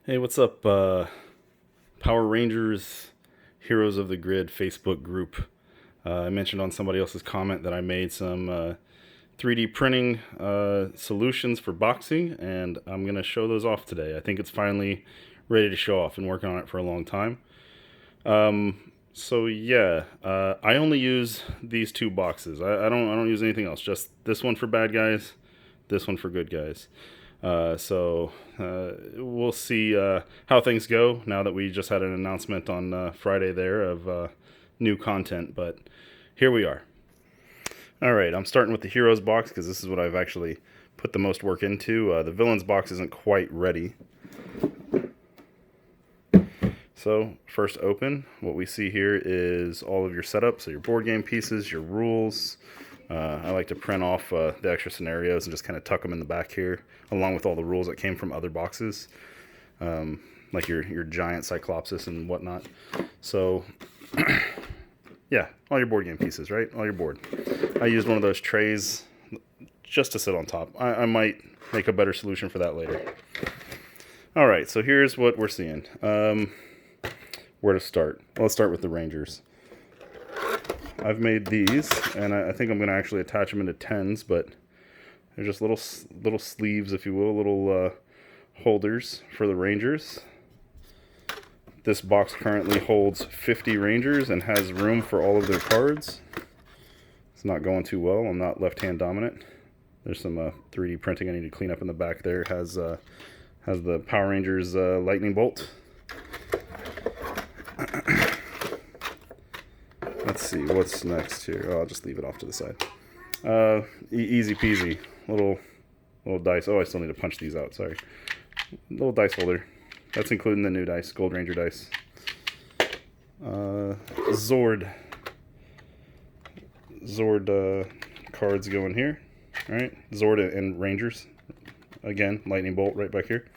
Hey, what's up, Power Rangers Heroes of the Grid Facebook group? I mentioned on somebody else's comment that I made some 3D printing solutions for boxing, and I'm going to show those off today. I think it's finally ready to show off. Been working on it for a long time. I only use these two boxes. I don't use anything else. Just this one for bad guys, this one for good guys. We'll see how things go now that we just had an announcement on Friday there of new content, but here we are. All right, I'm starting with the Heroes box because this is what I've actually put the most work into. The Villains box isn't quite ready. So first open, what we see here is all of your setup, so your board game pieces, your rules. I like to print off the extra scenarios and just kind of tuck them in the back here, along with all the rules that came from other boxes, like your giant Cyclopsis and whatnot. So, yeah, all your board game pieces, right? All your board. I used one of those trays just to sit on top. I might make a better solution for that later. All right, so here's what we're seeing. Where to start? Well, let's start with the Rangers. I've made these, and I think I'm going to actually attach them into 10s, but they're just little sleeves, if you will, little holders for the Rangers. This box currently holds 50 Rangers and has room for all of their cards. It's not going too well. I'm not left-hand dominant. There's some 3D printing I need to clean up in the back there. It has the Power Rangers lightning bolt. Let's see, what's next here? Oh, I'll just leave it off to the side. Easy peasy. Little dice. Oh, I still need to punch these out, sorry. Little dice holder. That's including the new dice, Gold Ranger dice. Zord cards go in here. Alright, Zord and Rangers. Again, lightning bolt right back here.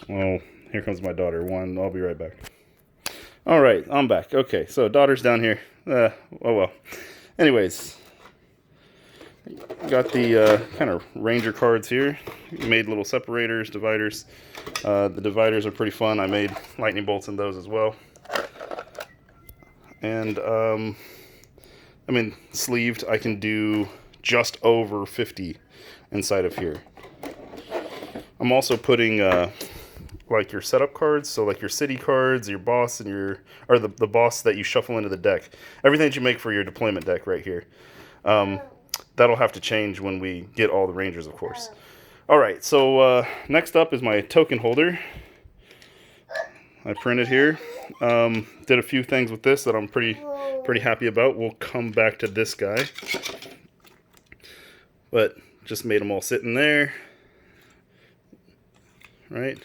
Oh, here comes my daughter. I'll be right back. All right, I'm back. Okay, so daughter's down here. Oh well. Anyways, got the kind of Ranger cards here. Made little separators, dividers. The dividers are pretty fun. I made lightning bolts in those as well. And sleeved. I can do just over 50 inside of here. I'm also putting like your setup cards, so like your city cards, your boss, and the boss that you shuffle into the deck. Everything that you make for your deployment deck right here. That'll have to change when we get all the Rangers, of course. All right, so next up is my token holder. I printed here. Did a few things with this that I'm pretty happy about. We'll come back to this guy, but just made them all sit in there. Right.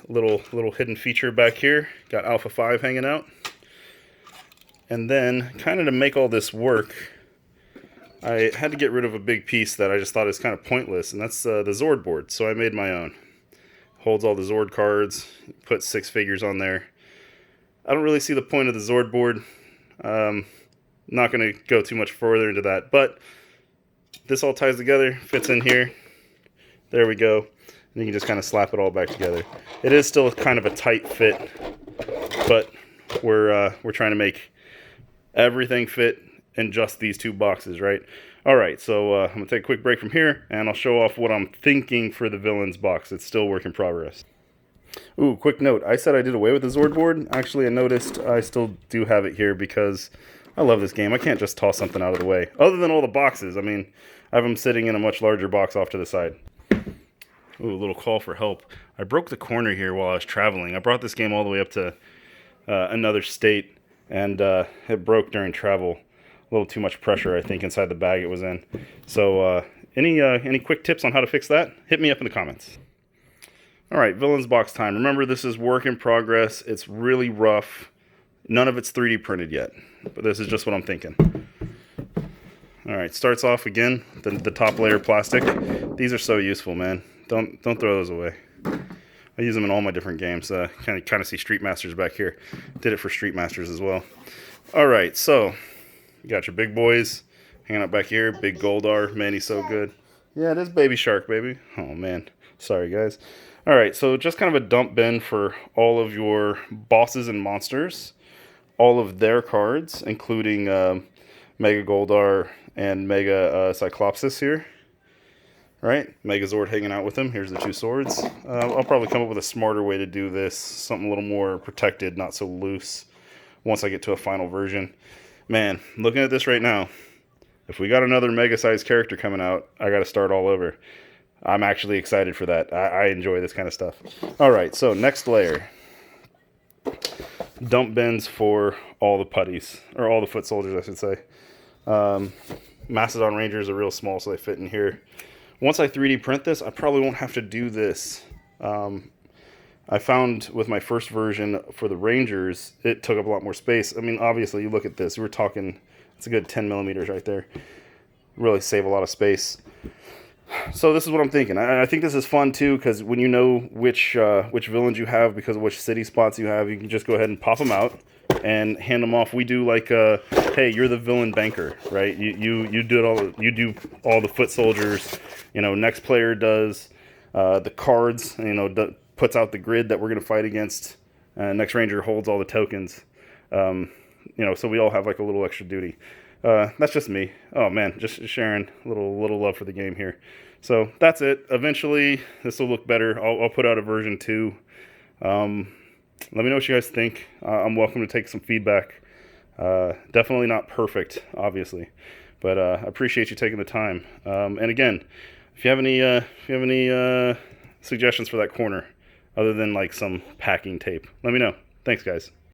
Little hidden feature back here. Got Alpha 5 hanging out. And then, kind of to make all this work, I had to get rid of a big piece that I just thought is kind of pointless, and that's the Zord board. So I made my own. Holds all the Zord cards, put 6 figures on there. I don't really see the point of the Zord board. Not going to go too much further into that, but this all ties together, fits in here. There we go. And you can just kind of slap it all back together. It is still kind of a tight fit, but we're trying to make everything fit in just these two boxes, right? All right, so I'm gonna take a quick break from here, and I'll show off what I'm thinking for the Villains box. It's still work in progress. Ooh, quick note. I said I did away with the Zord board. Actually, I noticed I still do have it here because I love this game. I can't just toss something out of the way. Other than all the boxes. I mean, I have them sitting in a much larger box off to the side. Ooh, a little call for help. I broke the corner here while I was traveling. I brought this game all the way up to another state, and it broke during travel. A little too much pressure, I think, inside the bag it was in. So any quick tips on how to fix that? Hit me up in the comments. All right, Villains box time. Remember, this is work in progress. It's really rough. None of it's 3D printed yet, but this is just what I'm thinking. All right, starts off again, the top layer plastic. These are so useful, man. Don't throw those away. I use them in all my different games. Kind of see Street Masters back here. Did it for Street Masters as well. All right, so you got your big boys hanging out back here. Big Goldar, man, he's so good. Yeah, it is Baby Shark, baby. Oh, man. Sorry, guys. All right, so just kind of a dump bin for all of your bosses and monsters. All of their cards, including Mega Goldar and Mega Cyclopsis here. Right? Megazord hanging out with him. Here's the two swords. I'll probably come up with a smarter way to do this. Something a little more protected, not so loose, once I get to a final version. Man, looking at this right now, if we got another mega-sized character coming out, I got to start all over. I'm actually excited for that. I enjoy this kind of stuff. All right, so next layer. Dump bins for all the putties, or all the foot soldiers, I should say. Mastodon Rangers are real small, so they fit in here. Once I 3D print this, I probably won't have to do this. I found with my first version for the Rangers, it took up a lot more space. I mean, obviously, you look at this. We're talking, it's a good 10 millimeters right there. Really save a lot of space. So this is what I'm thinking. I think this is fun, too, because when you know which villains you have because of which city spots you have, you can just go ahead and pop them out and hand them off. We do like, hey, you're the villain banker, right? You do all the foot soldiers. You know, next player does the cards. You know, puts out the grid that we're gonna fight against. Next ranger holds all the tokens. You know, so we all have like a little extra duty. That's just me. Oh man, just sharing a little love for the game here. So that's it. Eventually, this will look better. I'll put out a version 2. Let me know what you guys think. I'm welcome to take some feedback. Definitely not perfect, obviously, but I appreciate you taking the time. And again, if you have any suggestions for that corner, other than like some packing tape, let me know. Thanks, guys.